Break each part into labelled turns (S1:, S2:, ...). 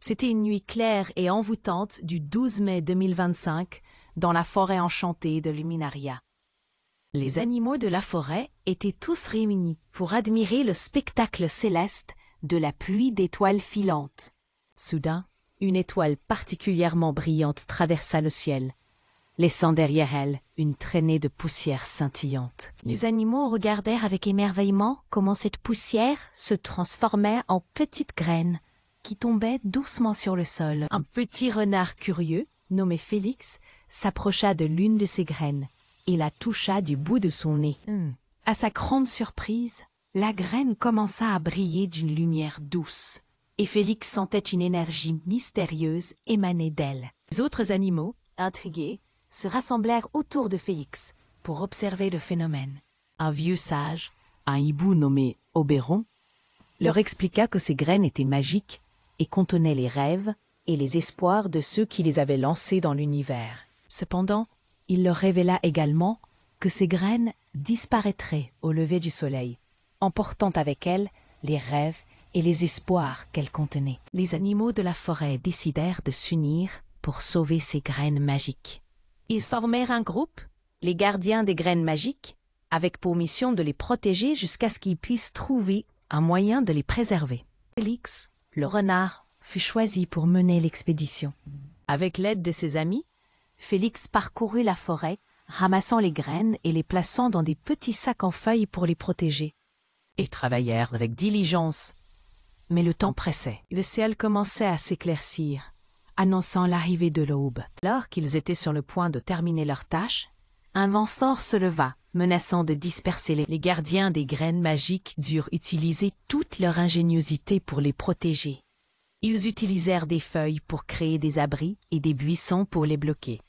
S1: C'était une nuit claire et envoûtante du 12 mai 2025 dans la forêt enchantée de Luminaria. Les animaux de la forêt étaient tous réunis pour admirer le spectacle céleste de la pluie d'étoiles filantes. Soudain, une étoile particulièrement brillante traversa le ciel, laissant derrière elle une traînée de poussière scintillante. Les animaux regardèrent avec émerveillement comment cette poussière se transformait en petites graines qui tombaient doucement sur le sol. Un petit renard curieux, nommé Félix, s'approcha de l'une de ces graines et la toucha du bout de son nez. À sa grande surprise, la graine commença à briller d'une lumière douce, et Félix sentait une énergie mystérieuse émaner d'elle. Les autres animaux, intrigués, se rassemblèrent autour de Félix pour observer le phénomène. Un vieux sage, un hibou nommé Oberon, leur expliqua que ces graines étaient magiques et contenaient les rêves et les espoirs de ceux qui les avaient lancés dans l'univers. Cependant, il leur révéla également que ces graines disparaîtraient au lever du soleil, emportant avec elles les rêves et les espoirs qu'elles contenaient. Les animaux de la forêt décidèrent de s'unir pour sauver ces graines magiques. Ils formèrent un groupe, les gardiens des graines magiques, avec pour mission de les protéger jusqu'à ce qu'ils puissent trouver un moyen de les préserver. Félix, le renard, fut choisi pour mener l'expédition. Avec l'aide de ses amis, Félix parcourut la forêt, ramassant les graines et les plaçant dans des petits sacs en feuilles pour les protéger. Ils travaillèrent avec diligence, mais le temps pressait. Le ciel commençait à s'éclaircir, annonçant l'arrivée de l'aube. Alors qu'ils étaient sur le point de terminer leur tâche, un vent fort se leva, menaçant de disperser les gardiens des graines magiques durent utiliser toute leur ingéniosité pour les protéger. Ils utilisèrent des feuilles pour créer des abris et des buissons pour les bloquer.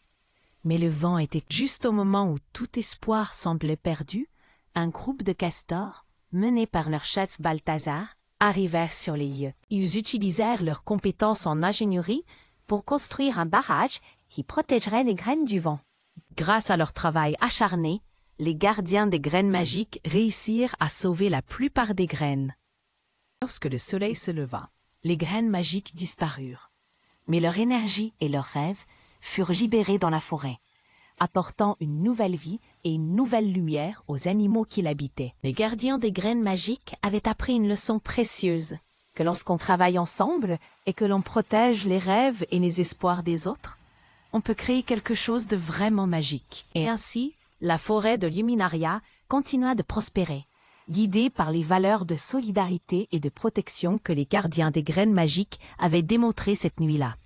S1: Mais le vent était juste au moment où tout espoir semblait perdu, un groupe de castors, menés par leur chef Balthazar, arrivèrent sur les lieux. Ils utilisèrent leurs compétences en ingénierie pour construire un barrage qui protégerait les graines du vent. Grâce à leur travail acharné, les gardiens des graines magiques réussirent à sauver la plupart des graines. Lorsque le soleil se leva, les graines magiques disparurent. Mais leur énergie et leurs rêves furent libérés dans la forêt, apportant une nouvelle vie et une nouvelle lumière aux animaux qui l'habitaient. Les gardiens des graines magiques avaient appris une leçon précieuse, que lorsqu'on travaille ensemble et que l'on protège les rêves et les espoirs des autres, on peut créer quelque chose de vraiment magique. Et ainsi, la forêt de Luminaria continua de prospérer, guidée par les valeurs de solidarité et de protection que les gardiens des graines magiques avaient démontrées cette nuit-là.